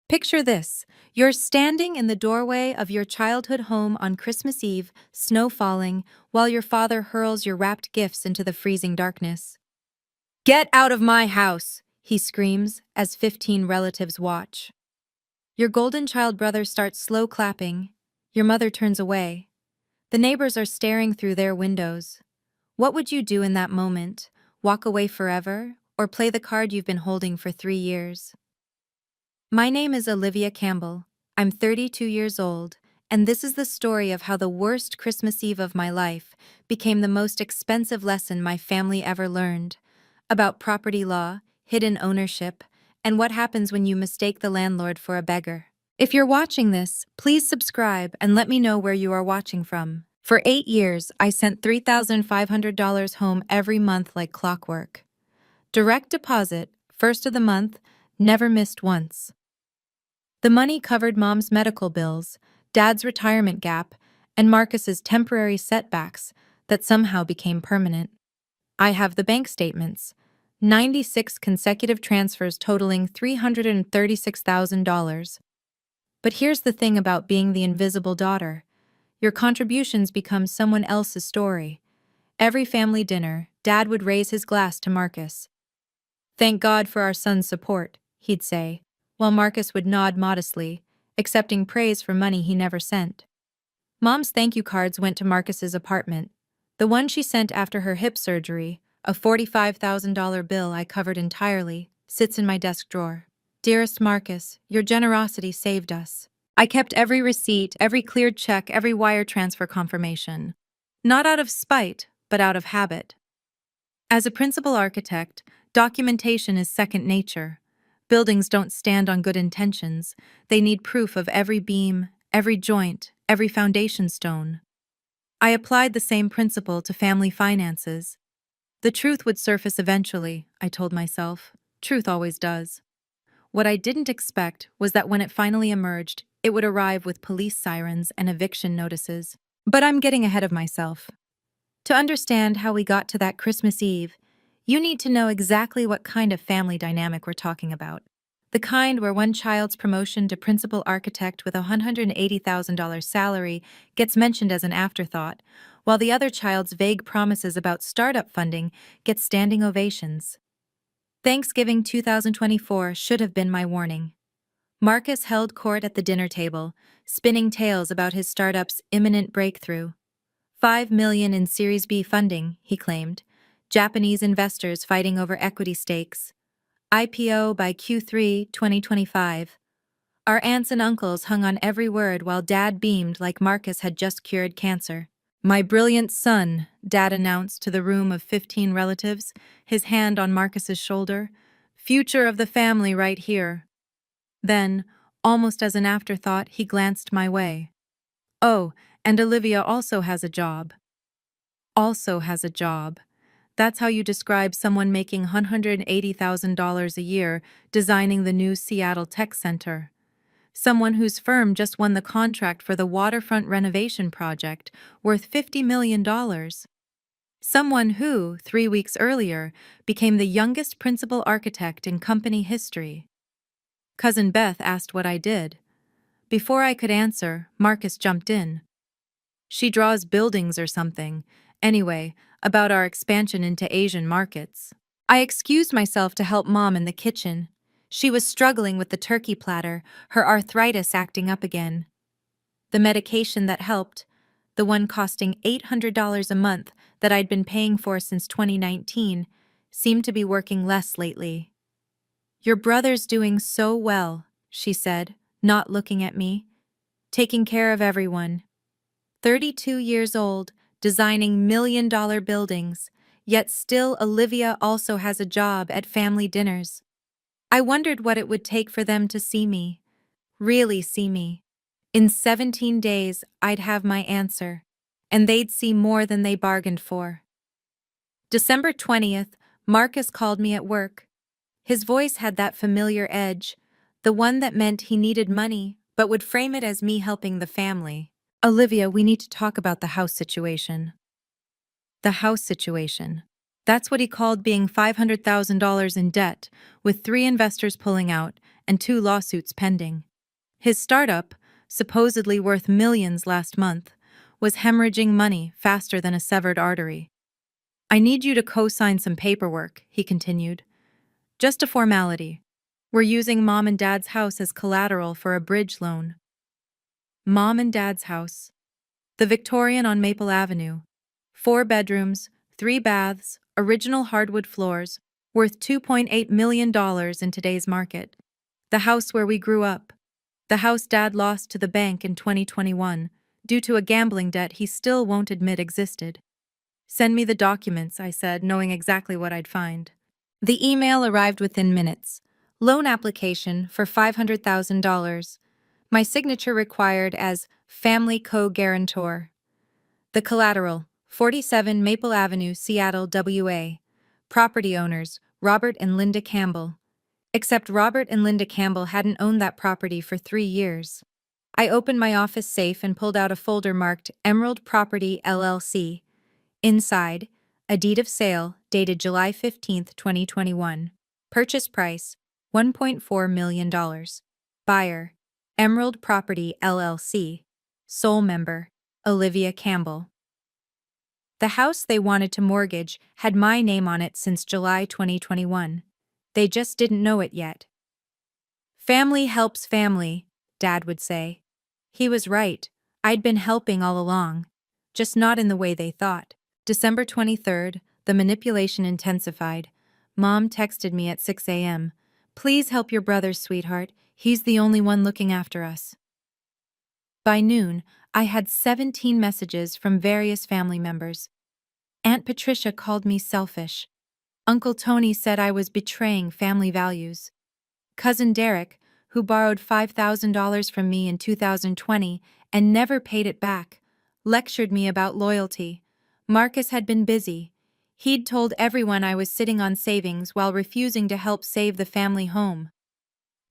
Picture this. You're standing in the doorway of your childhood home on Christmas Eve, snow falling, while your father hurls your wrapped gifts into the freezing darkness. "Get out of my house!" he screams as 15 relatives watch. Your golden child brother starts slow clapping. Your mother turns away. The neighbors are staring through their windows. What would you do in that moment? Walk away forever, or play the card you've been holding for 3 years? My name is Olivia Campbell. I'm 32 years old, and this is the story of how the worst Christmas Eve of my life became the most expensive lesson my family ever learned, about property law, hidden ownership, and what happens when you mistake the landlord for a beggar. If you're watching this, please subscribe and let me know where you are watching from. For 8 years, I sent $3,500 home every month like clockwork. Direct deposit, first of the month, never missed once. The money covered Mom's medical bills, Dad's retirement gap, and Marcus's temporary setbacks that somehow became permanent. I have the bank statements. 96 consecutive transfers totaling $336,000. But here's the thing about being the invisible daughter. Your contributions become someone else's story. Every family dinner, Dad would raise his glass to Marcus. "Thank God for our son's support," he'd say, while Marcus would nod modestly, accepting praise for money he never sent. Mom's thank you cards went to Marcus's apartment. The one she sent after her hip surgery, a $45,000 bill I covered entirely, sits in my desk drawer. "Dearest Marcus, your generosity saved us." I kept every receipt, every cleared check, every wire transfer confirmation. Not out of spite, but out of habit. As a principal architect, documentation is second nature. Buildings don't stand on good intentions. They need proof of every beam, every joint, every foundation stone. I applied the same principle to family finances. The truth would surface eventually, I told myself. Truth always does. What I didn't expect was that when it finally emerged, it would arrive with police sirens and eviction notices. But I'm getting ahead of myself. To understand how we got to that Christmas Eve, you need to know exactly what kind of family dynamic we're talking about. The kind where one child's promotion to principal architect with a $180,000 salary gets mentioned as an afterthought, while the other child's vague promises about startup funding get standing ovations. Thanksgiving 2024 should have been my warning. Marcus held court at the dinner table, spinning tales about his startup's imminent breakthrough. $5 million in Series B funding, he claimed. Japanese investors fighting over equity stakes. IPO by Q3 2025. Our aunts and uncles hung on every word while Dad beamed like Marcus had just cured cancer. "My brilliant son," Dad announced to the room of 15 relatives, his hand on Marcus's shoulder. "Future of the family right here." Then, almost as an afterthought, he glanced my way. "Oh, and Olivia also has a job." Also has a job. That's how you describe someone making $180,000 a year designing the new Seattle Tech Center. Someone whose firm just won the contract for the waterfront renovation project worth $50 million. Someone who, 3 weeks earlier, became the youngest principal architect in company history. Cousin Beth asked what I did. Before I could answer, Marcus jumped in. "She draws buildings or something. Anyway, about our expansion into Asian markets." I excused myself to help Mom in the kitchen. She was struggling with the turkey platter, her arthritis acting up again. The medication that helped, the one costing $800 a month that I'd been paying for since 2019, seemed to be working less lately. "Your brother's doing so well," she said, not looking at me. "Taking care of everyone. 32 years old, designing million-dollar buildings, yet still Olivia also has a job at family dinners." I wondered what it would take for them to see me, really see me. In 17 days, I'd have my answer, and they'd see more than they bargained for. December 20th, Marcus called me at work. His voice had that familiar edge, the one that meant he needed money, but would frame it as me helping the family. "Olivia, we need to talk about the house situation." The house situation. That's what he called being $500,000 in debt, with 3 investors pulling out, and 2 lawsuits pending. His startup, supposedly worth millions last month, was hemorrhaging money faster than a severed artery. "I need you to co-sign some paperwork," he continued. "Just a formality. We're using Mom and Dad's house as collateral for a bridge loan." Mom and Dad's house. The Victorian on Maple Avenue. 4 bedrooms, 3 baths, original hardwood floors, worth $2.8 million in today's market. The house where we grew up. The house Dad lost to the bank in 2021, due to a gambling debt he still won't admit existed. "Send me the documents," I said, knowing exactly what I'd find. The email arrived within minutes. Loan application for $500,000. My signature required as family co-guarantor. The collateral, 47 Maple Avenue, Seattle, WA. Property owners, Robert and Linda Campbell. Except Robert and Linda Campbell hadn't owned that property for 3 years. I opened my office safe and pulled out a folder marked Emerald Property LLC. Inside, a deed of sale dated July 15, 2021. Purchase price, $1.4 million. Buyer, Emerald Property LLC. Sole member, Olivia Campbell. The house they wanted to mortgage had my name on it since July 2021. They just didn't know it yet. "Family helps family," Dad would say. He was right. I'd been helping all along, just not in the way they thought. December 23rd, the manipulation intensified. Mom texted me at 6 a.m. "Please help your brother, sweetheart. He's the only one looking after us." By noon, I had 17 messages from various family members. Aunt Patricia called me selfish. Uncle Tony said I was betraying family values. Cousin Derek, who borrowed $5,000 from me in 2020 and never paid it back, lectured me about loyalty. Marcus had been busy. He'd told everyone I was sitting on savings while refusing to help save the family home.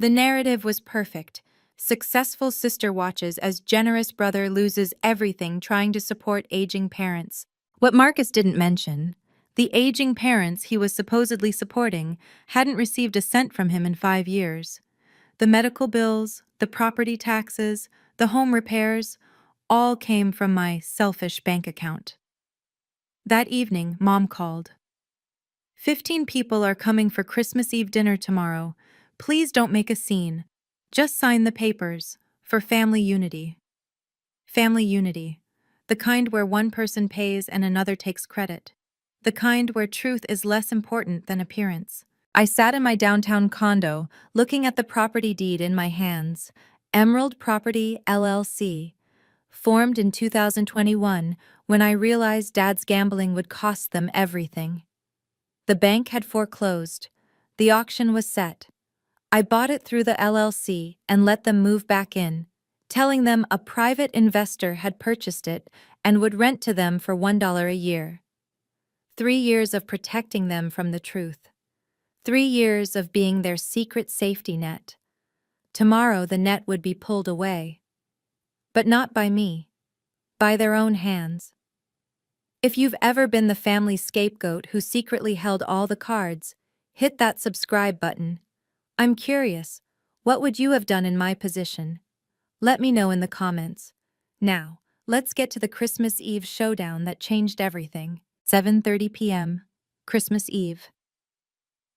The narrative was perfect. Successful sister watches as generous brother loses everything trying to support aging parents. What Marcus didn't mention, the aging parents he was supposedly supporting hadn't received a cent from him in 5 years. The medical bills, the property taxes, the home repairs, all came from my selfish bank account. That evening, Mom called. 15 people are coming for Christmas Eve dinner tomorrow. Please don't make a scene. Just sign the papers, for family unity." Family unity. The kind where one person pays and another takes credit. The kind where truth is less important than appearance. I sat in my downtown condo, looking at the property deed in my hands. Emerald Property LLC. Formed in 2021, when I realized Dad's gambling would cost them everything. The bank had foreclosed. The auction was set. I bought it through the LLC and let them move back in, telling them a private investor had purchased it and would rent to them for $1 a year. 3 years of protecting them from the truth. 3 years of being their secret safety net. Tomorrow the net would be pulled away. But not by me. By their own hands. If you've ever been the family scapegoat who secretly held all the cards, hit that subscribe button. I'm curious, what would you have done in my position? Let me know in the comments. Now, let's get to the Christmas Eve showdown that changed everything. 7:30 p.m., Christmas Eve.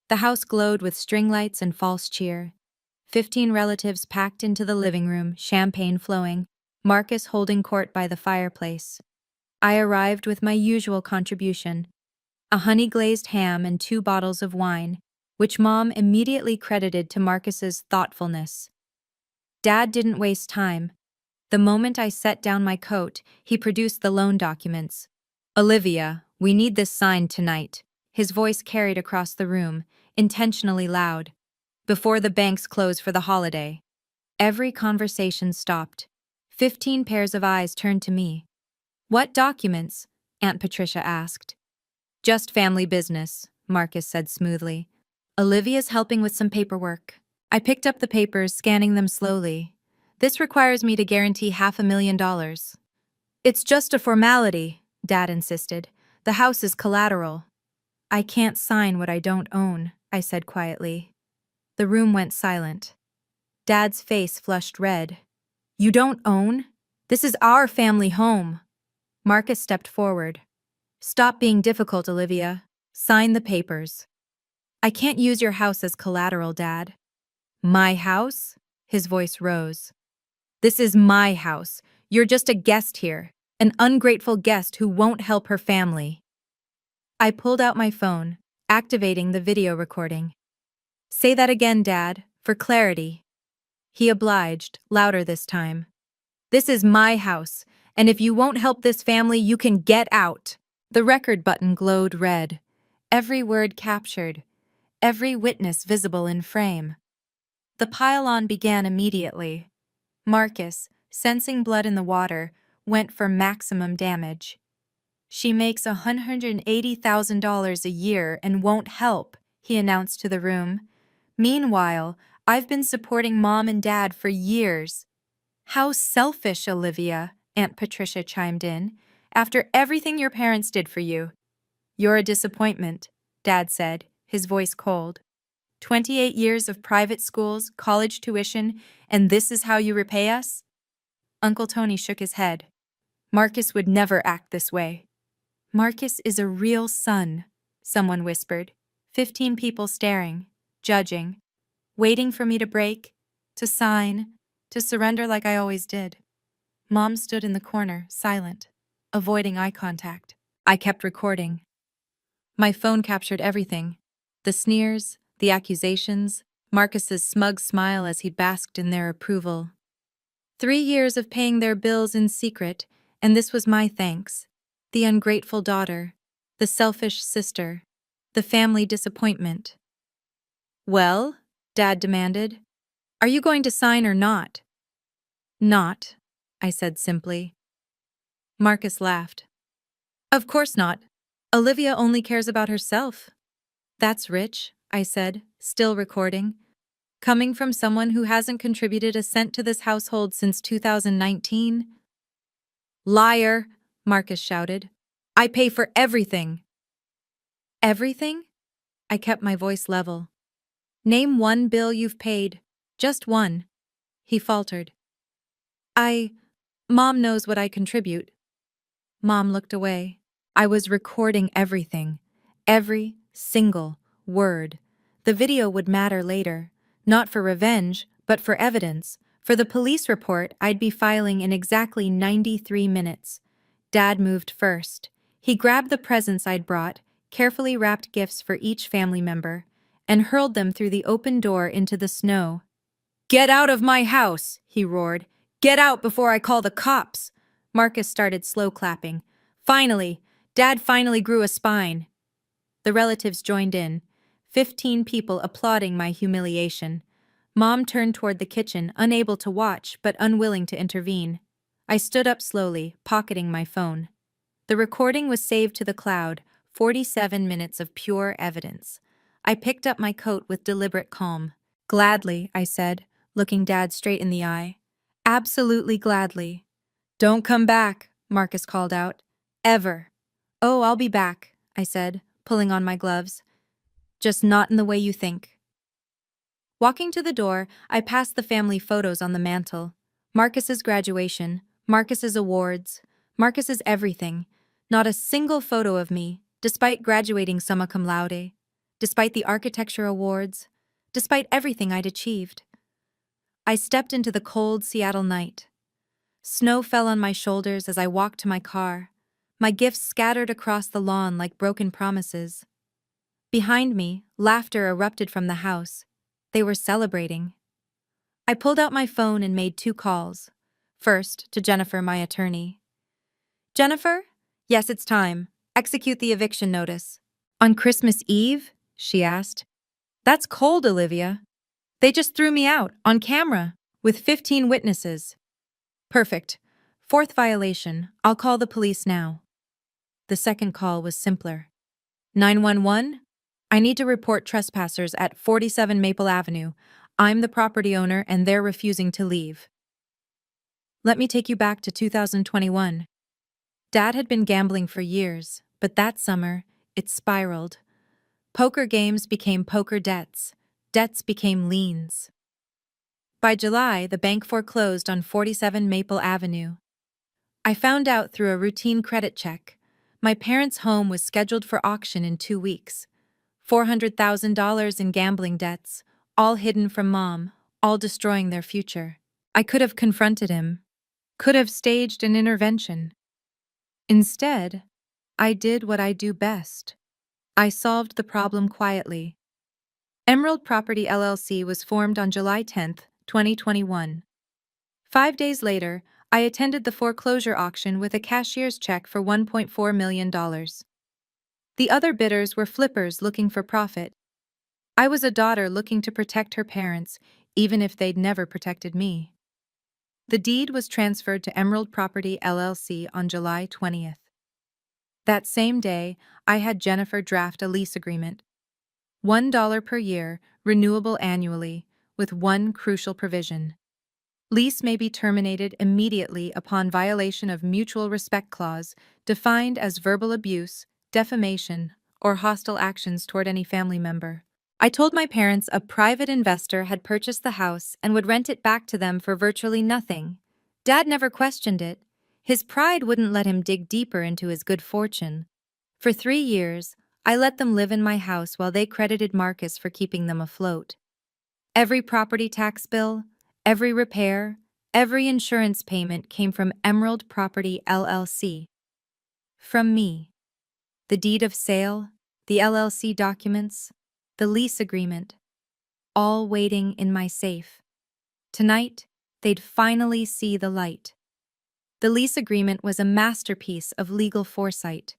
The house glowed with string lights and false cheer. 15 relatives packed into the living room, champagne flowing, Marcus holding court by the fireplace. I arrived with my usual contribution, a honey-glazed ham and 2 bottles of wine, which Mom immediately credited to Marcus's thoughtfulness. Dad didn't waste time. The moment I set down my coat, he produced the loan documents. "Olivia, we need this signed tonight," his voice carried across the room, intentionally loud. "Before the banks close for the holiday." Every conversation stopped. 15 pairs of eyes turned to me. "What documents?" Aunt Patricia asked. "Just family business," Marcus said smoothly. "Olivia's helping with some paperwork." I picked up the papers, scanning them slowly. "This requires me to guarantee $500,000. "It's just a formality," Dad insisted. "The house is collateral." "I can't sign what I don't own," I said quietly. The room went silent. Dad's face flushed red. You don't own? This is our family home. Marcus stepped forward. Stop being difficult, Olivia. Sign the papers. I can't use your house as collateral, Dad. My house? His voice rose. This is my house. You're just a guest here. An ungrateful guest who won't help her family. I pulled out my phone, activating the video recording. Say that again, Dad, for clarity. He obliged, louder this time. This is my house, and if you won't help this family, you can get out. The record button glowed red, every word captured, every witness visible in frame. The pile-on began immediately. Marcus, sensing blood in the water, went for maximum damage. She makes $180,000 a year and won't help, he announced to the room. Meanwhile, I've been supporting Mom and Dad for years. How selfish, Olivia, Aunt Patricia chimed in, after everything your parents did for you. You're a disappointment, Dad said, his voice cold. 28 years of private schools, college tuition, and this is how you repay us? Uncle Tony shook his head. Marcus would never act this way. Marcus is a real son, someone whispered. 15 people staring, judging, waiting for me to break, to sign, to surrender like I always did. Mom stood in the corner, silent, avoiding eye contact. I kept recording. My phone captured everything. The sneers, the accusations, Marcus's smug smile as he basked in their approval. 3 years of paying their bills in secret, and this was my thanks. The ungrateful daughter, the selfish sister, the family disappointment. Well, Dad demanded, are you going to sign or not? Not, I said simply. Marcus laughed. Of course not. Olivia only cares about herself. That's rich, I said, still recording. Coming from someone who hasn't contributed a cent to this household since 2019. Liar, Marcus shouted. I pay for everything. Everything? I kept my voice level. Name one bill you've paid. Just one. He faltered. Mom knows what I contribute. Mom looked away. I was recording everything. Every single word. The video would matter later. Not for revenge, but for evidence. For the police report I'd be filing in exactly 93 minutes. Dad moved first. He grabbed the presents I'd brought, carefully wrapped gifts for each family member, and hurled them through the open door into the snow. Get out of my house, he roared. Get out before I call the cops. Marcus started slow clapping. Finally, Dad finally grew a spine. The relatives joined in, 15 people applauding my humiliation. Mom turned toward the kitchen, unable to watch but unwilling to intervene. I stood up slowly, pocketing my phone. The recording was saved to the cloud, 47 minutes of pure evidence. I picked up my coat with deliberate calm. Gladly, I said, looking Dad straight in the eye. Absolutely gladly. Don't come back, Marcus called out. Ever. Oh, I'll be back, I said, pulling on my gloves. Just not in the way you think. Walking to the door, I passed the family photos on the mantel. Marcus's graduation, Marcus's awards, Marcus's everything. Not a single photo of me, despite graduating summa cum laude, despite the architecture awards, despite everything I'd achieved. I stepped into the cold Seattle night. Snow fell on my shoulders as I walked to my car, my gifts scattered across the lawn like broken promises. Behind me, laughter erupted from the house. They were celebrating. I pulled out my phone and made 2 calls. First, to Jennifer, my attorney. Jennifer? Yes, it's time. Execute the eviction notice. On Christmas Eve? She asked. That's cold, Olivia. They just threw me out, on camera, with 15 witnesses. Perfect. 4th violation. I'll call the police now. The second call was simpler. 911? I need to report trespassers at 47 Maple Avenue. I'm the property owner and they're refusing to leave. Let me take you back to 2021. Dad had been gambling for years, but that summer, it spiraled. Poker games became poker debts. Debts became liens. By July, the bank foreclosed on 47 Maple Avenue. I found out through a routine credit check. My parents' home was scheduled for auction in 2 weeks. $400,000 in gambling debts, all hidden from Mom, all destroying their future. I could have confronted him, could have staged an intervention. Instead, I did what I do best. I solved the problem quietly. Emerald Property LLC was formed on July 10, 2021. 5 days later, I attended the foreclosure auction with a cashier's check for $1.4 million. The other bidders were flippers looking for profit. I was a daughter looking to protect her parents, even if they'd never protected me. The deed was transferred to Emerald Property LLC on July 20th. That same day, I had Jennifer draft a lease agreement. $1 per year, renewable annually, with one crucial provision. Lease may be terminated immediately upon violation of mutual respect clause, defined as verbal abuse, defamation, or hostile actions toward any family member. I told my parents a private investor had purchased the house and would rent it back to them for virtually nothing. Dad never questioned it. His pride wouldn't let him dig deeper into his good fortune. For 3 years, I let them live in my house while they credited Marcus for keeping them afloat. Every property tax bill, every repair, every insurance payment came from Emerald Property LLC. From me. The deed of sale, the LLC documents, the lease agreement, all waiting in my safe. Tonight, they'd finally see the light. The lease agreement was a masterpiece of legal foresight.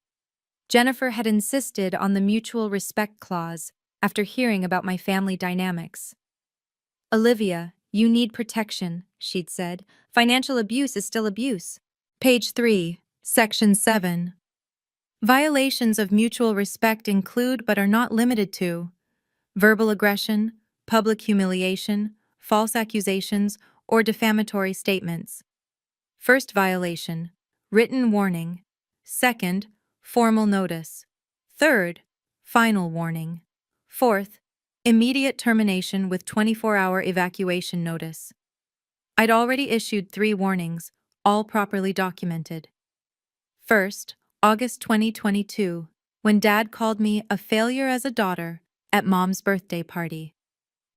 Jennifer had insisted on the mutual respect clause after hearing about my family dynamics. "Olivia, you need protection," she'd said. "Financial abuse is still abuse." Page 3, Section 7. Violations of mutual respect include but are not limited to verbal aggression, public humiliation, false accusations, or defamatory statements. First violation, written warning. Second, formal notice. Third, final warning. Fourth, immediate termination with 24-hour evacuation notice. I'd already issued 3 warnings, all properly documented. First, August 2022, when Dad called me a failure as a daughter at Mom's birthday party.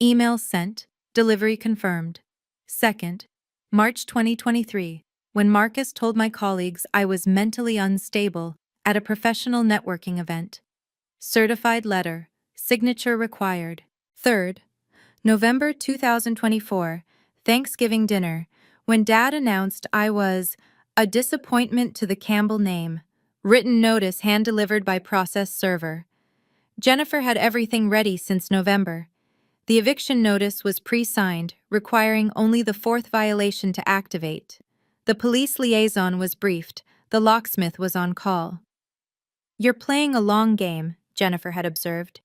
Email sent, delivery confirmed. Second, March 2023, when Marcus told my colleagues I was mentally unstable at a professional networking event. Certified letter, signature required. Third, November 2024, Thanksgiving dinner, when Dad announced I was a disappointment to the Campbell name. Written notice hand-delivered by process server. Jennifer had everything ready since November. The eviction notice was pre-signed, requiring only the 4th violation to activate. The police liaison was briefed. The locksmith was on call. "You're playing a long game," Jennifer had observed.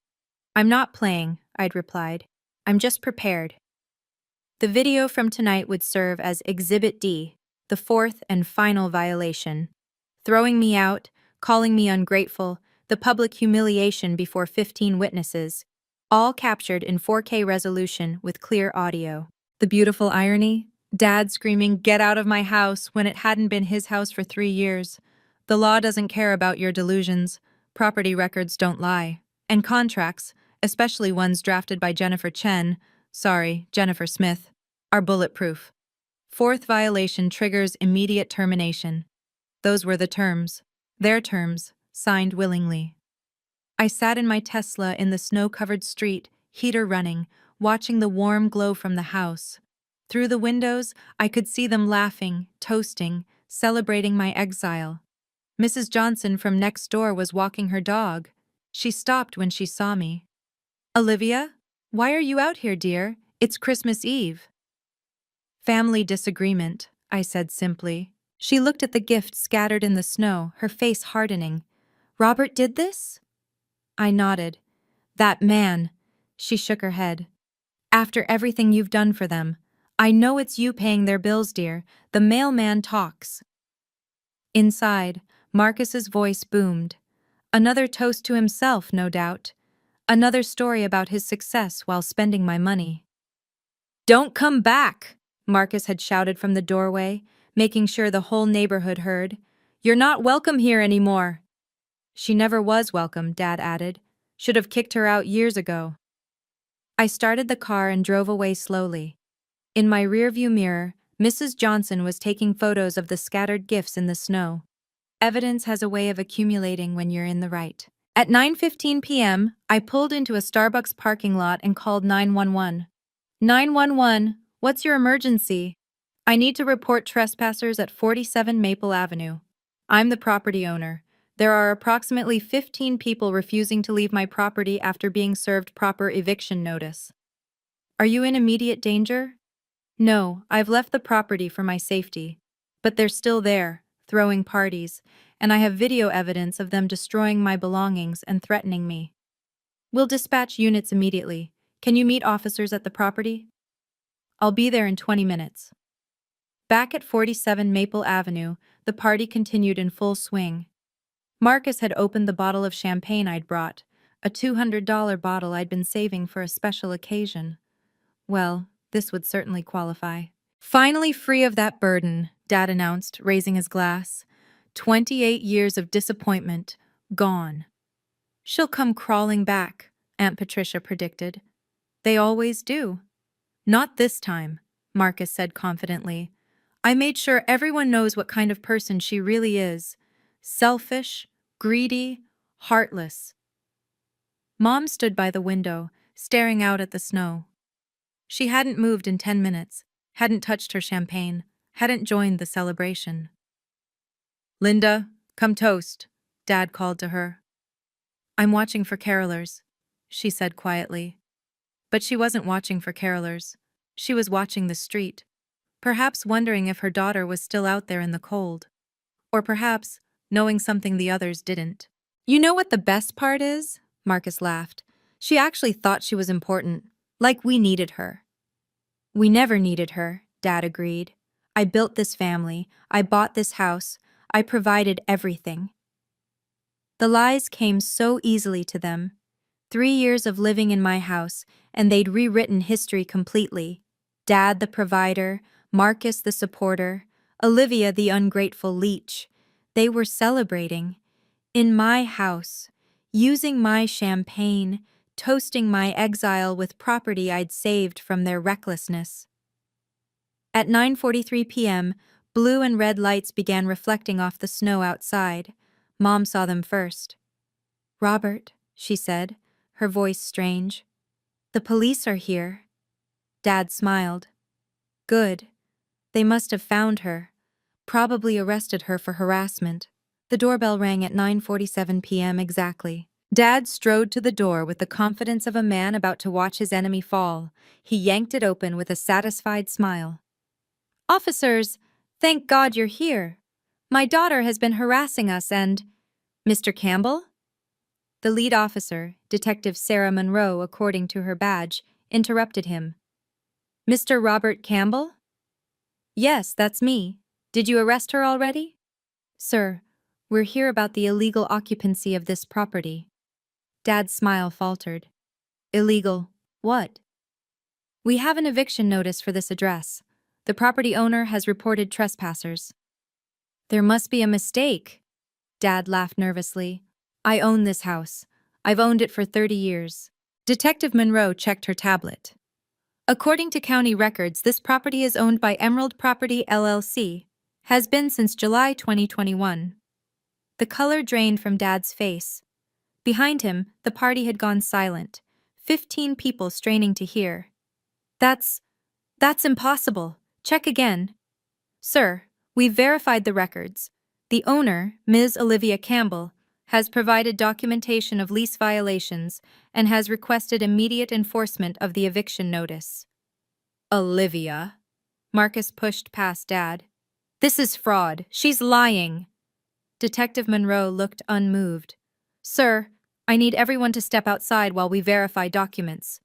"I'm not playing," I'd replied. "I'm just prepared." The video from tonight would serve as Exhibit D, the 4th and final violation. Throwing me out, calling me ungrateful, the public humiliation before 15 witnesses, all captured in 4K resolution with clear audio. The beautiful irony? Dad screaming, "Get out of my house," when it hadn't been his house for 3 years. The law doesn't care about your delusions. Property records don't lie. And contracts, especially ones drafted by Jennifer Smith, are bulletproof. 4th violation triggers immediate termination. Those were the terms. Their terms, signed willingly. I sat in my Tesla in the snow-covered street, heater running, watching the warm glow from the house. Through the windows, I could see them laughing, toasting, celebrating my exile. Mrs. Johnson from next door was walking her dog. She stopped when she saw me. "Olivia, why are you out here, dear? It's Christmas Eve." "Family disagreement," I said simply. She looked at the gift scattered in the snow, her face hardening. "Robert did this?" I nodded. "That man." She shook her head. "After everything you've done for them. I know it's you paying their bills, dear. The mailman talks." Inside, Marcus's voice boomed. Another toast to himself, no doubt. Another story about his success while spending my money. Don't come back, Marcus had shouted from the doorway, making sure the whole neighborhood heard. You're not welcome here anymore. She never was welcome, Dad added. Should have kicked her out years ago. I started the car and drove away slowly. In my rearview mirror, Mrs. Johnson was taking photos of the scattered gifts in the snow. Evidence has a way of accumulating when you're in the right. At 9:15 p.m., I pulled into a Starbucks parking lot and called 911. 911, what's your emergency? I need to report trespassers at 47 Maple Avenue. I'm the property owner. There are approximately 15 people refusing to leave my property after being served proper eviction notice. Are you in immediate danger? No, I've left the property for my safety. But they're still there, throwing parties, and I have video evidence of them destroying my belongings and threatening me. We'll dispatch units immediately. Can you meet officers at the property? I'll be there in 20 minutes. Back at 47 Maple Avenue, the party continued in full swing. Marcus had opened the bottle of champagne I'd brought, a $200 bottle I'd been saving for a special occasion. Well, this would certainly qualify. Finally free of that burden, Dad announced, raising his glass. 28 years of disappointment, gone. She'll come crawling back, Aunt Patricia predicted. They always do. Not this time, Marcus said confidently. I made sure everyone knows what kind of person she really is. Selfish, greedy, heartless. Mom stood by the window, staring out at the snow. She hadn't moved in 10 minutes, hadn't touched her champagne, hadn't joined the celebration. Linda, come toast, Dad called to her. I'm watching for carolers, she said quietly. But she wasn't watching for carolers. She was watching the street, perhaps wondering if her daughter was still out there in the cold. Or perhaps knowing something the others didn't. You know what the best part is? Marcus laughed. She actually thought she was important, like we needed her. We never needed her, Dad agreed. I built this family, I bought this house, I provided everything. The lies came so easily to them. 3 years of living in my house, and they'd rewritten history completely. Dad the provider, Marcus the supporter, Olivia the ungrateful leech. They were celebrating. In my house, using my champagne, toasting my exile with property I'd saved from their recklessness. At 9:43 p.m., blue and red lights began reflecting off the snow outside. Mom saw them first. Robert, she said, her voice strange. The police are here. Dad smiled. Good. They must have found her. Probably arrested her for harassment. The doorbell rang at 9:47 p.m. exactly. Dad strode to the door with the confidence of a man about to watch his enemy fall. He yanked it open with a satisfied smile. Officers, thank God you're here. My daughter has been harassing us and… Mr. Campbell? The lead officer, Detective Sarah Monroe according to her badge, interrupted him. Mr. Robert Campbell? Yes, that's me. Did you arrest her already? Sir, we're here about the illegal occupancy of this property. Dad's smile faltered. Illegal what? We have an eviction notice for this address. The property owner has reported trespassers. There must be a mistake. Dad laughed nervously. I own this house. I've owned it for 30 years. Detective Monroe checked her tablet. According to county records, this property is owned by Emerald Property LLC. Has been since July 2021. The color drained from Dad's face. Behind him, the party had gone silent. 15 people straining to hear. That's impossible. Check again. Sir, we've verified the records. The owner, Ms. Olivia Campbell, has provided documentation of lease violations and has requested immediate enforcement of the eviction notice. Olivia? Marcus pushed past Dad. This is fraud. She's lying. Detective Monroe looked unmoved. Sir, I need everyone to step outside while we verify documents.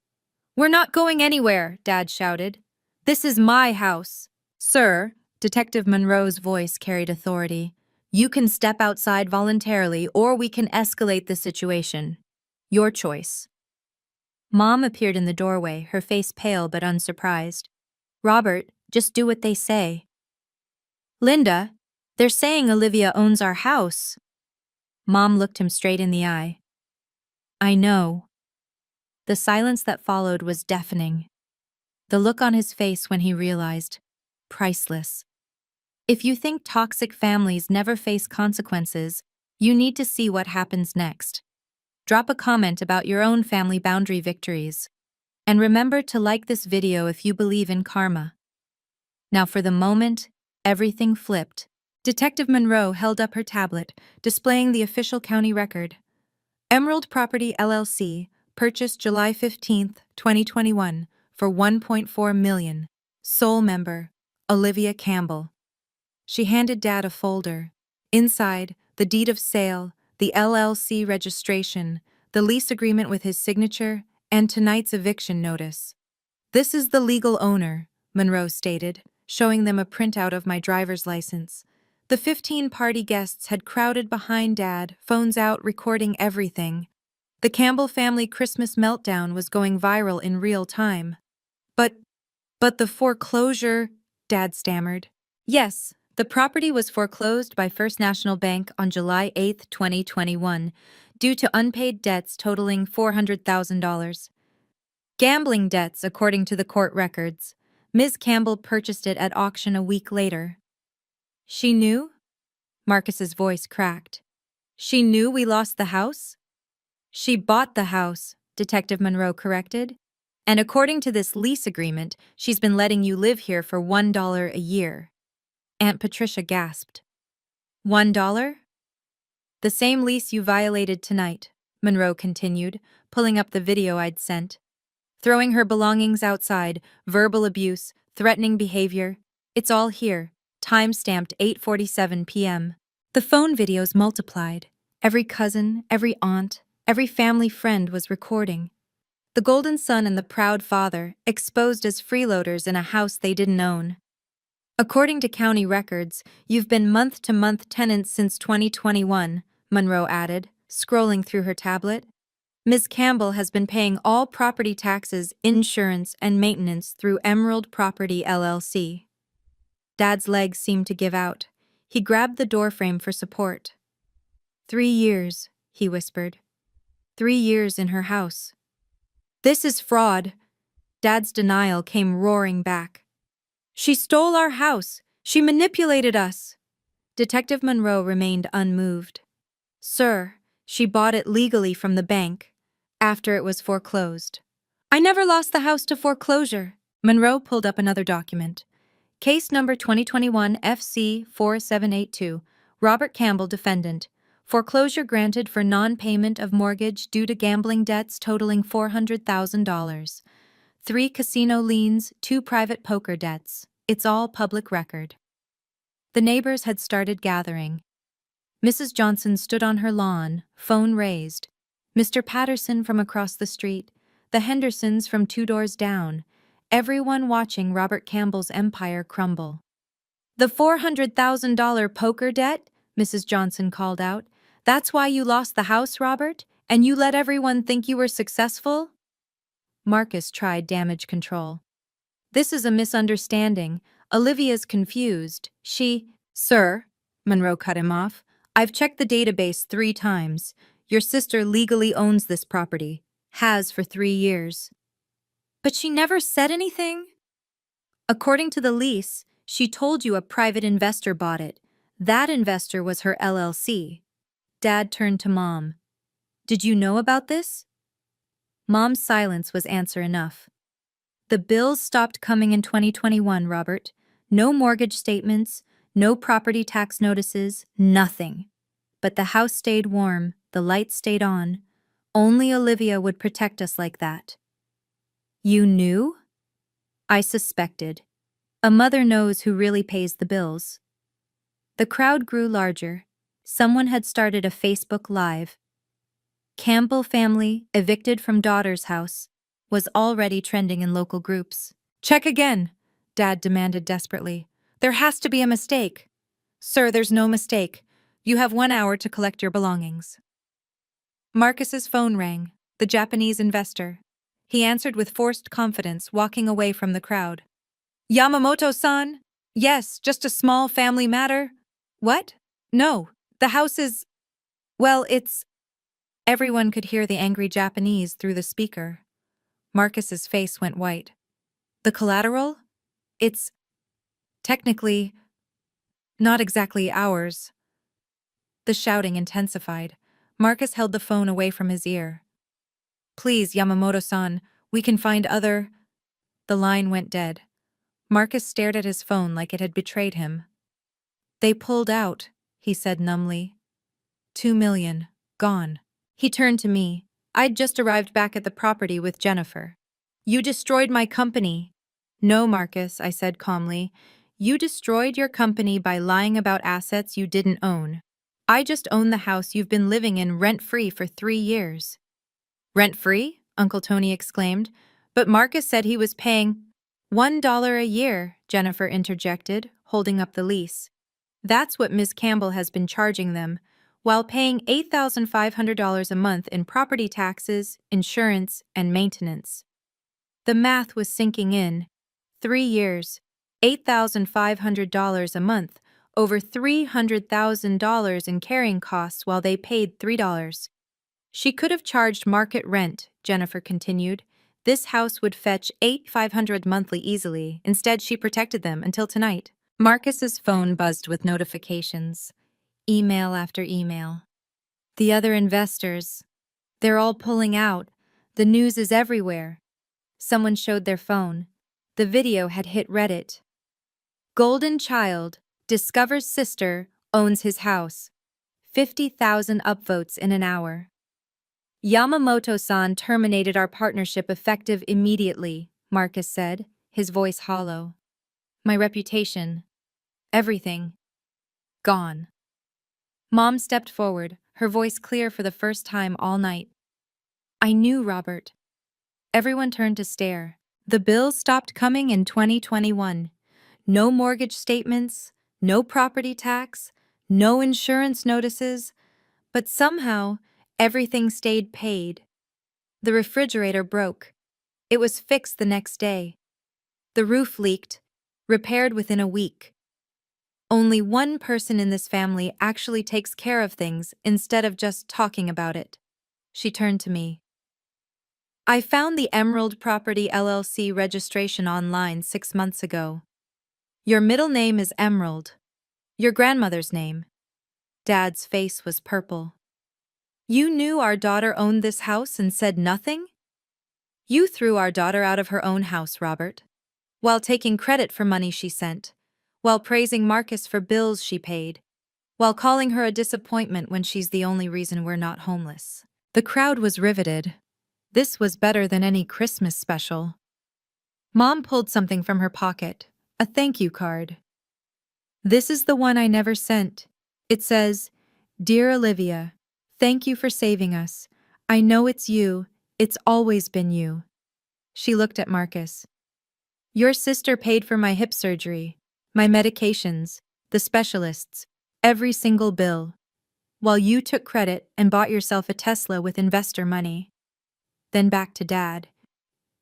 We're not going anywhere, Dad shouted. This is my house. Sir, Detective Monroe's voice carried authority. You can step outside voluntarily or we can escalate the situation. Your choice. Mom appeared in the doorway, her face pale but unsurprised. Robert, just do what they say. Linda, they're saying Olivia owns our house. Mom looked him straight in the eye. I know. The silence that followed was deafening. The look on his face when he realized, priceless. If you think toxic families never face consequences, you need to see what happens next. Drop a comment about your own family boundary victories. And remember to like this video if you believe in karma. Now for the moment, everything flipped. Detective Monroe held up her tablet, displaying the official county record. Emerald Property LLC, purchased July 15, 2021, for $1.4 million. Sole member, Olivia Campbell. She handed Dad a folder. Inside, the deed of sale, the LLC registration, the lease agreement with his signature, and tonight's eviction notice. This is the legal owner, Monroe stated, showing them a printout of my driver's license. The 15 party guests had crowded behind Dad, phones out, recording everything. The Campbell family Christmas meltdown was going viral in real time. But the foreclosure, Dad stammered. Yes, the property was foreclosed by First National Bank on July 8, 2021, due to unpaid debts totaling $400,000. Gambling debts, according to the court records. Ms. Campbell purchased it at auction a week later. She knew? Marcus's voice cracked. She knew we lost the house? She bought the house, Detective Monroe corrected. And according to this lease agreement, she's been letting you live here for $1 a year. Aunt Patricia gasped. $1? The same lease you violated tonight, Monroe continued, pulling up the video I'd sent. Throwing her belongings outside, verbal abuse, threatening behavior. It's all here, time-stamped 8:47 p.m. The phone videos multiplied. Every cousin, every aunt, every family friend was recording. The golden son and the proud father, exposed as freeloaders in a house they didn't own. According to county records, you've been month-to-month tenants since 2021, Monroe added, scrolling through her tablet. Ms. Campbell has been paying all property taxes, insurance, and maintenance through Emerald Property LLC. Dad's legs seemed to give out. He grabbed the doorframe for support. 3 years, he whispered. 3 years in her house. This is fraud. Dad's denial came roaring back. She stole our house. She manipulated us. Detective Monroe remained unmoved. Sir, she bought it legally from the bank, after it was foreclosed. I never lost the house to foreclosure. Monroe pulled up another document. Case number 2021 FC 4782, Robert Campbell, defendant. Foreclosure granted for non-payment of mortgage due to gambling debts totaling $400,000. 3 casino liens, 2 private poker debts. It's all public record. The neighbors had started gathering. Mrs. Johnson stood on her lawn, phone raised. Mr. Patterson from across the street, the Hendersons from 2 doors down, everyone watching Robert Campbell's empire crumble. The $400,000 poker debt? Mrs. Johnson called out. That's why you lost the house, Robert? And you let everyone think you were successful? Marcus tried damage control. This is a misunderstanding. Olivia's confused. Sir, Monroe cut him off. I've checked the database 3 times. Your sister legally owns this property. Has for 3 years. But she never said anything? According to the lease, she told you a private investor bought it. That investor was her LLC. Dad turned to Mom. Did you know about this? Mom's silence was answer enough. The bills stopped coming in 2021, Robert. No mortgage statements, no property tax notices, nothing. But the house stayed warm, the lights stayed on. Only Olivia would protect us like that. You knew? I suspected. A mother knows who really pays the bills. The crowd grew larger. Someone had started a Facebook Live. Campbell family, evicted from daughter's house, was already trending in local groups. Check again, Dad demanded desperately. There has to be a mistake. Sir, there's no mistake. You have 1 hour to collect your belongings. Marcus's phone rang, the Japanese investor. He answered with forced confidence, walking away from the crowd. Yamamoto-san? Yes, just a small family matter. What? No, the house is… well, it's… Everyone could hear the angry Japanese through the speaker. Marcus's face went white. The collateral? It's… technically… not exactly ours. The shouting intensified. Marcus held the phone away from his ear. Please, Yamamoto-san, we can find other… The line went dead. Marcus stared at his phone like it had betrayed him. They pulled out, he said numbly. 2 million. Gone. He turned to me. I'd just arrived back at the property with Jennifer. You destroyed my company. No, Marcus, I said calmly. You destroyed your company by lying about assets you didn't own. I just own the house you've been living in rent-free for 3 years. Rent-free? Uncle Tony exclaimed. But Marcus said he was paying… $1 a year, Jennifer interjected, holding up the lease. That's what Ms. Campbell has been charging them, while paying $8,500 a month in property taxes, insurance, and maintenance. The math was sinking in. 3 years, $8,500 a month, over $300,000 in carrying costs while they paid $3. She could have charged market rent, Jennifer continued. This house would fetch $8,500 monthly easily. Instead, she protected them until tonight. Marcus's phone buzzed with notifications. Email after email. The other investors. They're all pulling out. The news is everywhere. Someone showed their phone. The video had hit Reddit. Golden child discovers sister owns his house. 50,000 upvotes in an hour. Yamamoto-san terminated our partnership effective immediately, Marcus said, his voice hollow. My reputation. Everything. Gone. Mom stepped forward, her voice clear for the first time all night. I knew, Robert. Everyone turned to stare. The bills stopped coming in 2021. No mortgage statements, no property tax, no insurance notices, but somehow everything stayed paid. The refrigerator broke. It was fixed the next day. The roof leaked, repaired within a week. Only one person in this family actually takes care of things instead of just talking about it. She turned to me. I found the Emerald Property LLC registration online 6 months ago. Your middle name is Emerald. Your grandmother's name. Dad's face was purple. You knew our daughter owned this house and said nothing? You threw our daughter out of her own house, Robert, while taking credit for money she sent, while praising Marcus for bills she paid, while calling her a disappointment when she's the only reason we're not homeless. The crowd was riveted. This was better than any Christmas special. Mom pulled something from her pocket, a thank you card. This is the one I never sent. It says, Dear Olivia, thank you for saving us. I know it's you. It's always been you. She looked at Marcus. Your sister paid for my hip surgery, my medications, the specialists, every single bill, while you took credit and bought yourself a Tesla with investor money. Then back to Dad.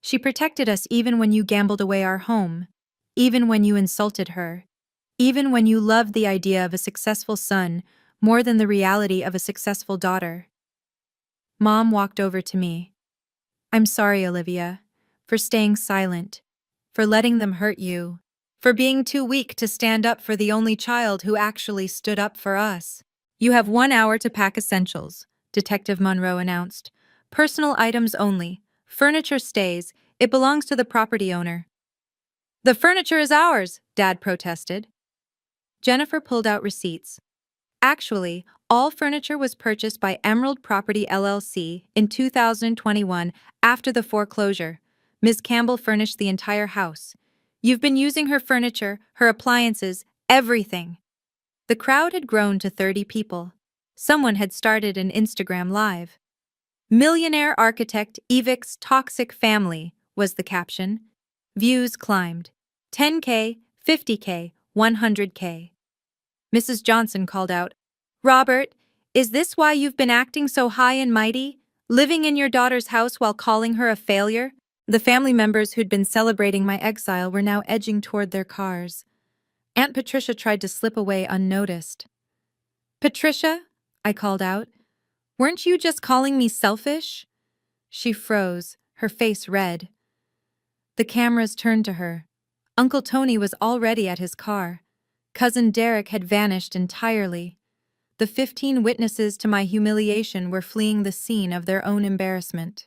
She protected us even when you gambled away our home, even when you insulted her, even when you loved the idea of a successful son more than the reality of a successful daughter. Mom walked over to me. I'm sorry, Olivia, for staying silent, for letting them hurt you, for being too weak to stand up for the only child who actually stood up for us. You have 1 hour to pack essentials, Detective Monroe announced. Personal items only. Furniture stays. It belongs to the property owner. The furniture is ours, Dad protested. Jennifer pulled out receipts. Actually, all furniture was purchased by Emerald Property LLC in 2021 after the foreclosure. Ms. Campbell furnished the entire house. You've been using her furniture, her appliances, everything. The crowd had grown to 30 people. Someone had started an Instagram Live. Millionaire architect evicts toxic family, was the caption. Views climbed. 10K, 50K, 100K. Mrs. Johnson called out, Robert, is this why you've been acting so high and mighty, living in your daughter's house while calling her a failure? The family members who'd been celebrating my exile were now edging toward their cars. Aunt Patricia tried to slip away unnoticed. "Patricia," I called out, "weren't you just calling me selfish?" She froze, her face red. The cameras turned to her. Uncle Tony was already at his car. Cousin Derek had vanished entirely. The 15 witnesses to my humiliation were fleeing the scene of their own embarrassment.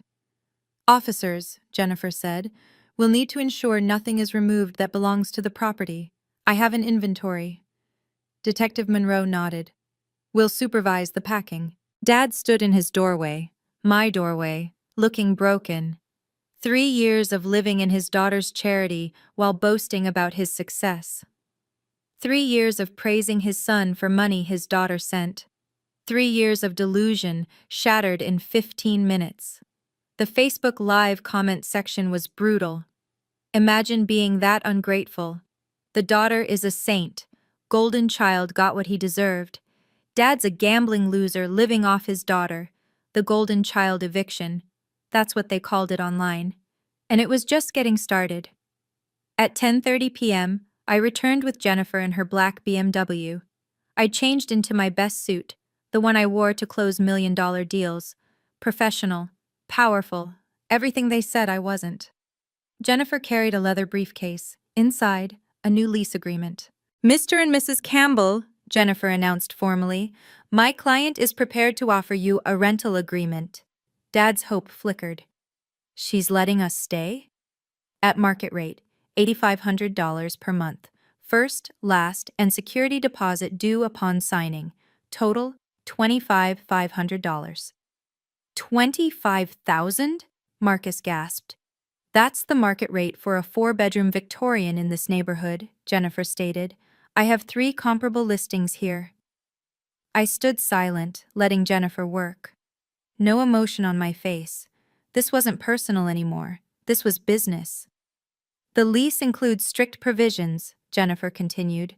"Officers," Jennifer said, "will need to ensure nothing is removed that belongs to the property. I have an inventory." Detective Monroe nodded. "We'll supervise the packing." Dad stood in his doorway, my doorway, looking broken. 3 years of living in his daughter's charity while boasting about his success. 3 years of praising his son for money his daughter sent. 3 years of delusion shattered in 15 minutes. The Facebook Live comment section was brutal. "Imagine being that ungrateful. The daughter is a saint. Golden child got what he deserved. Dad's a gambling loser living off his daughter. The golden child eviction." That's what they called it online. And it was just getting started. At 10:30 p.m., I returned with Jennifer in her black BMW. I changed into my best suit, the one I wore to close million-dollar deals. Professional, powerful, everything they said I wasn't. Jennifer carried a leather briefcase. Inside, a new lease agreement. "Mr. and Mrs. Campbell," Jennifer announced formally, "my client is prepared to offer you a rental agreement." Dad's hope flickered. "She's letting us stay?" "At market rate, $8,500 per month. First, last, and security deposit due upon signing. Total, $25,500. $25,000? Marcus gasped. "That's the market rate for a 4-bedroom Victorian in this neighborhood," Jennifer stated. "I have 3 comparable listings here." I stood silent, letting Jennifer work. No emotion on my face. This wasn't personal anymore. This was business. "The lease includes strict provisions," Jennifer continued.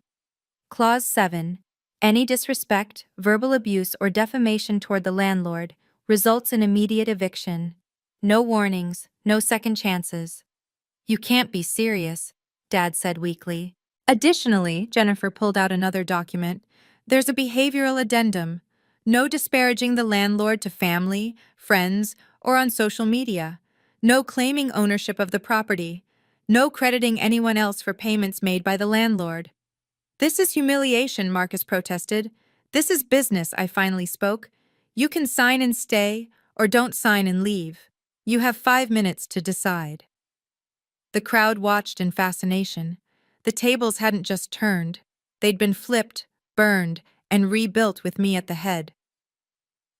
"Clause 7. Any disrespect, verbal abuse, or defamation toward the landlord results in immediate eviction. No warnings, no second chances." "You can't be serious," Dad said weakly. Additionally, Jennifer pulled out another document. "There's a behavioral addendum. No disparaging the landlord to family, friends, or on social media. No claiming ownership of the property. No crediting anyone else for payments made by the landlord." "This is humiliation," Marcus protested. "This is business," I finally spoke. "You can sign and stay, or don't sign and leave. You have 5 minutes to decide." The crowd watched in fascination. The tables hadn't just turned. They'd been flipped, burned, and rebuilt with me at the head.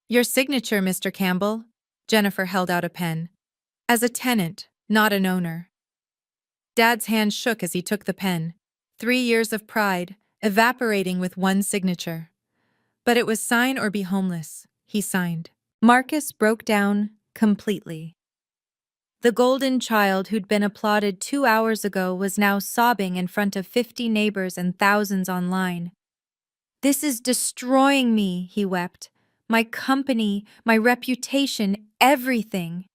"Your signature, Mr. Campbell." Jennifer held out a pen. "As a tenant, not an owner." Dad's hand shook as he took the pen. 3 years of pride, evaporating with one signature. "But it was sign or be homeless," he signed. Marcus broke down completely. The golden child who'd been applauded 2 hours ago was now sobbing in front of 50 neighbors and thousands online. "This is destroying me," he wept. "My company, my reputation, everything."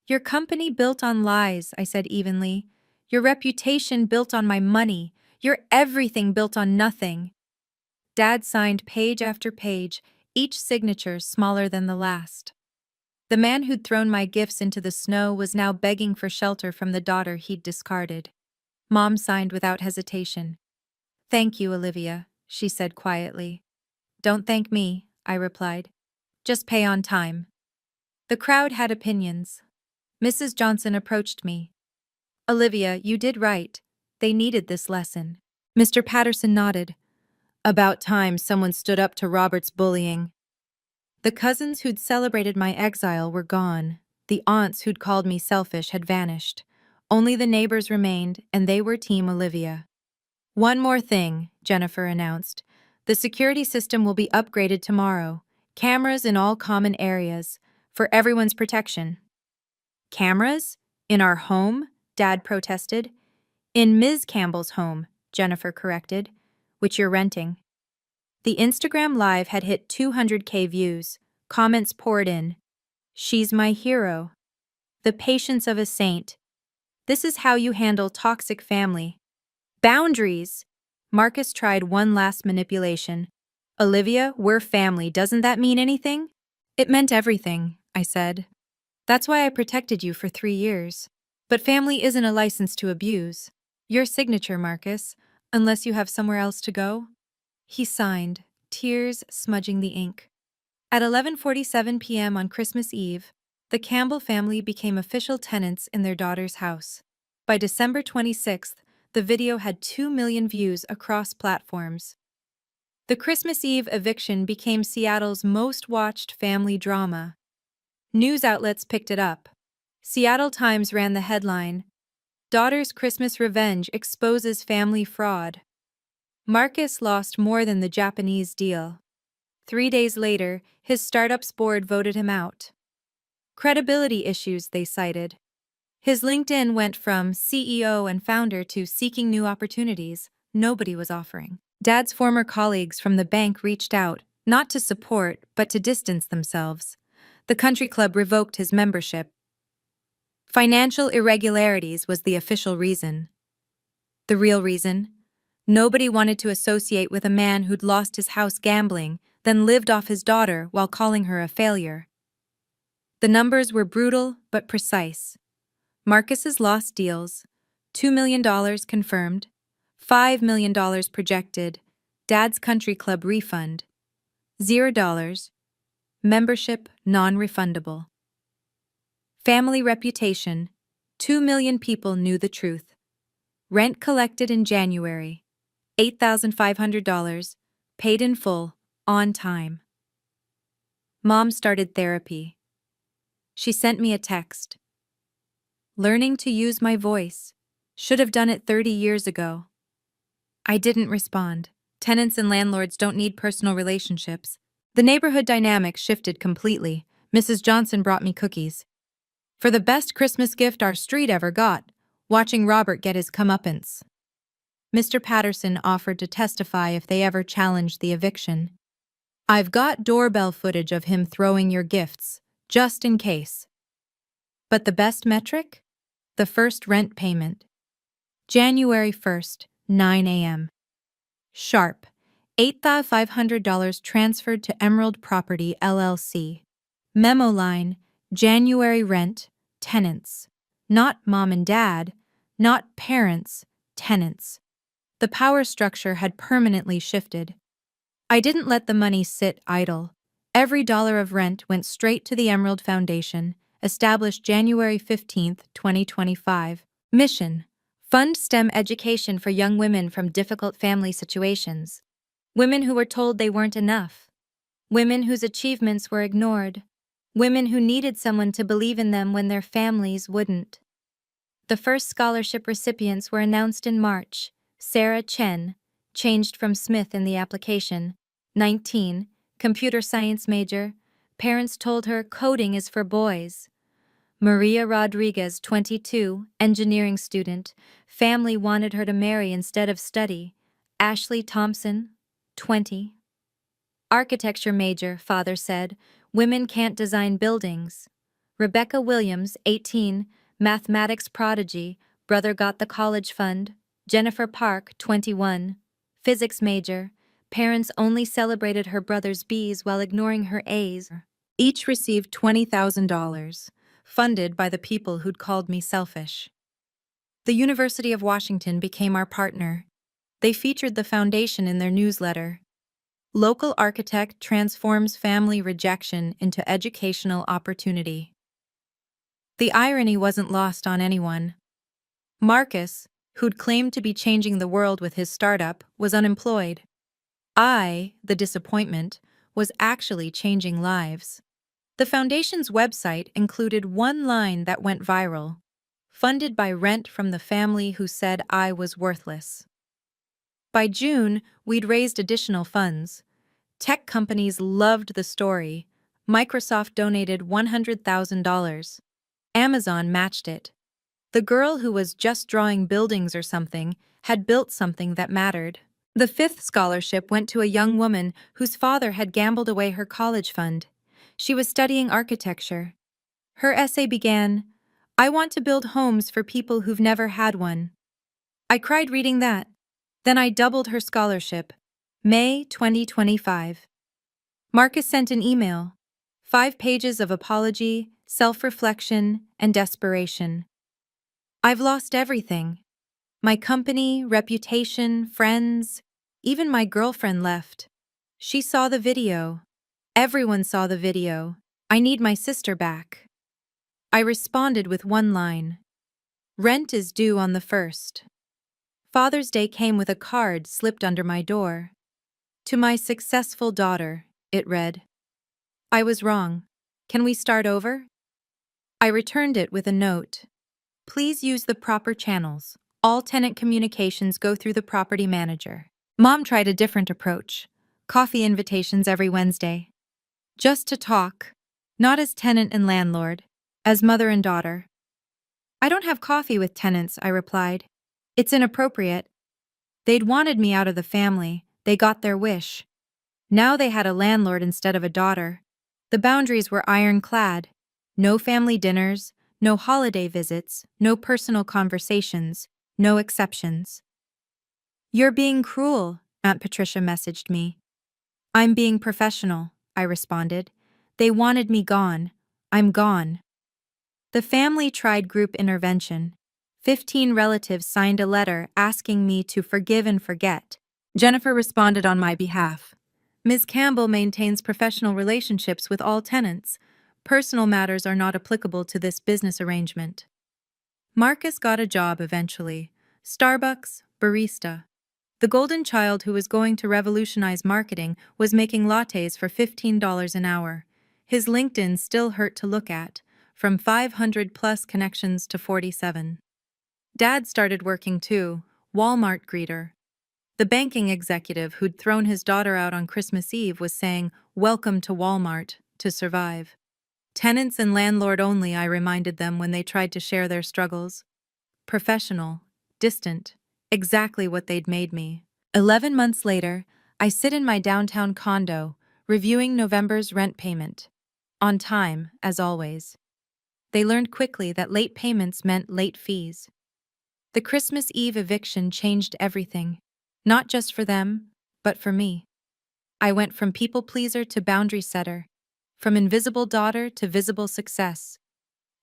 "Your company built on lies," I said evenly. "Your reputation built on my money. Your everything built on nothing." Dad signed page after page, each signature smaller than the last. The man who'd thrown my gifts into the snow was now begging for shelter from the daughter he'd discarded. Mom signed without hesitation. "Thank you, Olivia," she said quietly. "Don't thank me," I replied. "Just pay on time." The crowd had opinions. Mrs. Johnson approached me. "Olivia, you did right. They needed this lesson." Mr. Patterson nodded. "About time someone stood up to Robert's bullying." The cousins who'd celebrated my exile were gone. The aunts who'd called me selfish had vanished. Only the neighbors remained, and they were Team Olivia. "One more thing," Jennifer announced. "The security system will be upgraded tomorrow. Cameras in all common areas, for everyone's protection." "Cameras? In our home?" Dad protested. "In Ms. Campbell's home," Jennifer corrected, "which you're renting." The Instagram Live had hit 200K views. Comments poured in. "She's my hero." The patience of a saint. This is how you handle toxic family. Boundaries. Marcus tried one last manipulation. Olivia, we're family. Doesn't that mean anything? It meant everything, I said. That's why I protected you for 3 years. But family isn't a license to abuse. Your signature, Marcus, unless you have somewhere else to go. He signed, tears smudging the ink. At 11:47 p.m. on Christmas Eve, the Campbell family became official tenants in their daughter's house. By December 26th, the video had 2 million views across platforms. The Christmas Eve eviction became Seattle's most watched family drama. News outlets picked it up. Seattle Times ran the headline, "Daughter's Christmas Revenge Exposes Family Fraud." Marcus lost more than the Japanese deal. 3 days later, his startup's board voted him out. Credibility issues, they cited. His LinkedIn went from CEO and founder to seeking new opportunities nobody was offering. Dad's former colleagues from the bank reached out, not to support, but to distance themselves. The country club revoked his membership. Financial irregularities was the official reason. The real reason? Nobody wanted to associate with a man who'd lost his house gambling, then lived off his daughter while calling her a failure. The numbers were brutal but precise. Marcus's lost deals, $2 million confirmed, $5 million projected, Dad's country club refund, $0, membership non-refundable. Family reputation, 2 million people knew the truth. Rent collected in January, $8,500, paid in full, on time. Mom started therapy. She sent me a text. Learning to use my voice. Should have done it 30 years ago. I didn't respond. Tenants and landlords don't need personal relationships. The neighborhood dynamic shifted completely. Mrs. Johnson brought me cookies. For the best Christmas gift our street ever got, watching Robert get his comeuppance. Mr. Patterson offered to testify if they ever challenged the eviction. I've got doorbell footage of him throwing your gifts, just in case. But the best metric? The first rent payment. January 1st, 9 a.m. Sharp. $8,500 transferred to Emerald Property, LLC. Memo line, January rent, tenants. Not mom and dad, not parents, tenants. The power structure had permanently shifted. I didn't let the money sit idle. Every dollar of rent went straight to the Emerald Foundation, established January 15, 2025. Mission: fund STEM education for young women from difficult family situations. Women who were told they weren't enough. Women whose achievements were ignored. Women who needed someone to believe in them when their families wouldn't. The first scholarship recipients were announced in March. Sarah Chen, changed from Smith in the application, 19, computer science major. Parents told her coding is for boys. Maria Rodriguez, 22, engineering student. Family wanted her to marry instead of study. Ashley Thompson, 20. Architecture major, father said, women can't design buildings. Rebecca Williams, 18, mathematics prodigy, brother got the college fund. Jennifer Park, 21, physics major, parents only celebrated her brother's B's while ignoring her A's. Each received $20,000, funded by the people who'd called me selfish. The University of Washington became our partner. They featured the foundation in their newsletter. Local architect transforms family rejection into educational opportunity. The irony wasn't lost on anyone. Marcus, who'd claimed to be changing the world with his startup, was unemployed. I, the disappointment, was actually changing lives. The foundation's website included one line that went viral: funded by rent from the family who said I was worthless. By June, we'd raised additional funds. Tech companies loved the story. Microsoft donated $100,000. Amazon matched it. The girl who was just drawing buildings or something had built something that mattered. The fifth scholarship went to a young woman whose father had gambled away her college fund. She was studying architecture. Her essay began, I want to build homes for people who've never had one. I cried reading that. Then I doubled her scholarship. May 2025. Marcus sent an email. 5 pages of apology, self-reflection, and desperation. I've lost everything. My company, reputation, friends, even my girlfriend left. She saw the video. Everyone saw the video. I need my sister back. I responded with one line. Rent is due on the 1st. Father's Day came with a card slipped under my door. To my successful daughter, it read. I was wrong. Can we start over? I returned it with a note. Please use the proper channels. All tenant communications go through the property manager. Mom tried a different approach. Coffee invitations every Wednesday. Just to talk. Not as tenant and landlord, as mother and daughter. I don't have coffee with tenants, I replied. It's inappropriate. They'd wanted me out of the family. They got their wish. Now they had a landlord instead of a daughter. The boundaries were ironclad. No family dinners, no holiday visits, no personal conversations, no exceptions. You're being cruel, Aunt Patricia messaged me. I'm being professional, I responded. They wanted me gone. I'm gone. The family tried group intervention. 15 relatives signed a letter asking me to forgive and forget. Jennifer responded on my behalf. Ms. Campbell maintains professional relationships with all tenants. Personal matters are not applicable to this business arrangement. Marcus got a job eventually. Starbucks, barista. The golden child who was going to revolutionize marketing was making lattes for $15 an hour. His LinkedIn still hurt to look at, from 500 plus connections to 47. Dad started working too, Walmart greeter. The banking executive who'd thrown his daughter out on Christmas Eve was saying, "Welcome to Walmart," to survive. Tenants and landlord only, I reminded them when they tried to share their struggles. Professional, distant, exactly what they'd made me. 11 months later, I sit in my downtown condo, reviewing November's rent payment. On time, as always. They learned quickly that late payments meant late fees. The Christmas Eve eviction changed everything, not just for them, but for me. I went from people pleaser to boundary setter, from invisible daughter to visible success,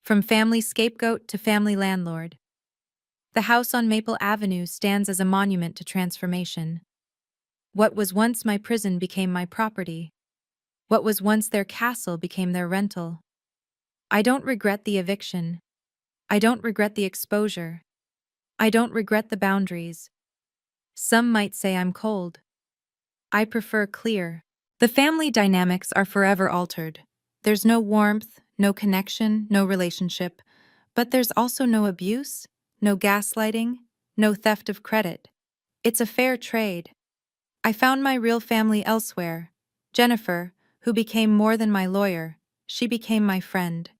from family scapegoat to family landlord. The house on Maple Avenue stands as a monument to transformation. What was once my prison became my property. What was once their castle became their rental. I don't regret the eviction. I don't regret the exposure. I don't regret the boundaries. Some might say I'm cold. I prefer clear. The family dynamics are forever altered. There's no warmth, no connection, no relationship, but there's also no abuse, no gaslighting, no theft of credit. It's a fair trade. I found my real family elsewhere. Jennifer, who became more than my lawyer, she became my friend.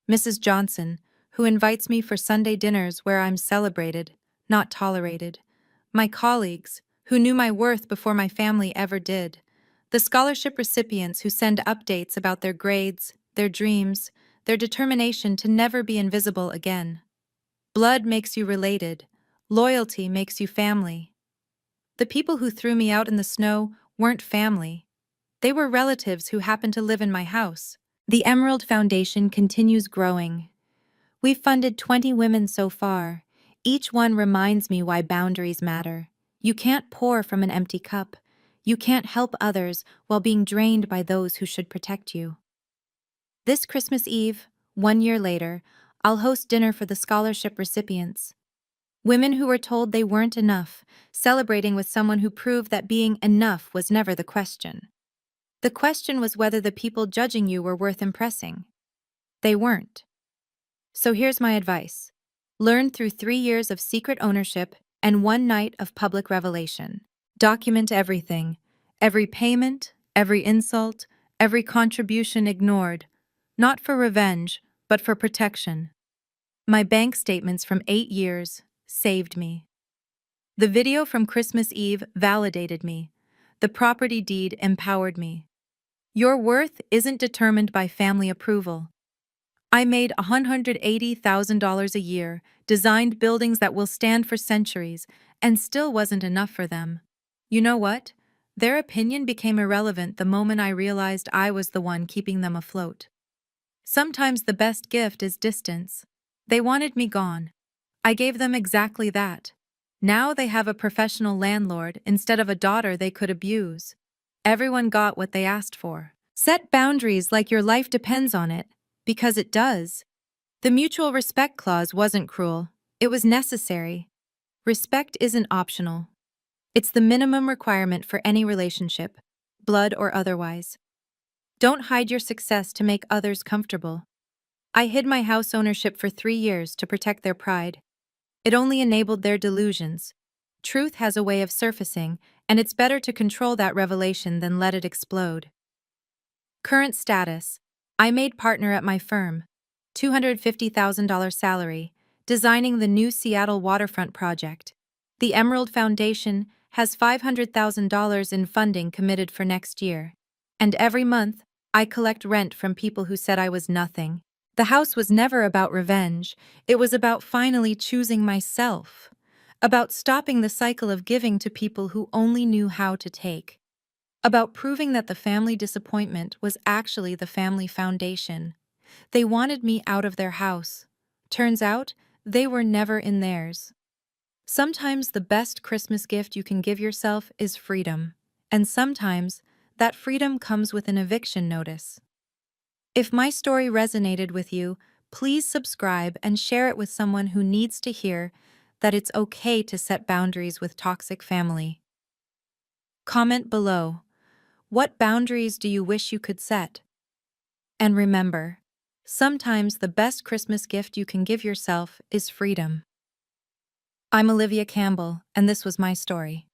Mrs. Johnson, who invites me for Sunday dinners where I'm celebrated, not tolerated. My colleagues, who knew my worth before my family ever did. The scholarship recipients who send updates about their grades, their dreams, their determination to never be invisible again. Blood makes you related. Loyalty makes you family. The people who threw me out in the snow weren't family. They were relatives who happened to live in my house. The Emerald Foundation continues growing. We've funded 20 women so far. Each one reminds me why boundaries matter. You can't pour from an empty cup. You can't help others while being drained by those who should protect you. This Christmas Eve, 1 year later, I'll host dinner for the scholarship recipients. Women who were told they weren't enough, celebrating with someone who proved that being enough was never the question. The question was whether the people judging you were worth impressing. They weren't. So here's my advice. Learn through 3 years of secret ownership and 1 night of public revelation. Document everything. Every payment, every insult, every contribution ignored. Not for revenge, but for protection. My bank statements from 8 years saved me. The video from Christmas Eve validated me. The property deed empowered me. Your worth isn't determined by family approval. I made $180,000 a year, designed buildings that will stand for centuries, and still wasn't enough for them. You know what? Their opinion became irrelevant the moment I realized I was the one keeping them afloat. Sometimes the best gift is distance. They wanted me gone. I gave them exactly that. Now they have a professional landlord instead of a daughter they could abuse. Everyone got what they asked for. Set boundaries like your life depends on it, because it does. The mutual respect clause wasn't cruel, it was necessary. Respect isn't optional. It's the minimum requirement for any relationship, blood or otherwise. Don't hide your success to make others comfortable. I hid my house ownership for 3 years to protect their pride. It only enabled their delusions. Truth has a way of surfacing, and it's better to control that revelation than let it explode. Current status: I made partner at my firm. $250,000 salary, designing the new Seattle waterfront project. The Emerald Foundation has $500,000 in funding committed for next year. And every month, I collect rent from people who said I was nothing. The house was never about revenge, it was about finally choosing myself. About stopping the cycle of giving to people who only knew how to take. About proving that the family disappointment was actually the family foundation. They wanted me out of their house. Turns out, they were never in theirs. Sometimes the best Christmas gift you can give yourself is freedom. And sometimes, that freedom comes with an eviction notice. If my story resonated with you, please subscribe and share it with someone who needs to hear that it's okay to set boundaries with toxic family. Comment below. What boundaries do you wish you could set? And remember, sometimes the best Christmas gift you can give yourself is freedom. I'm Olivia Campbell, and this was my story.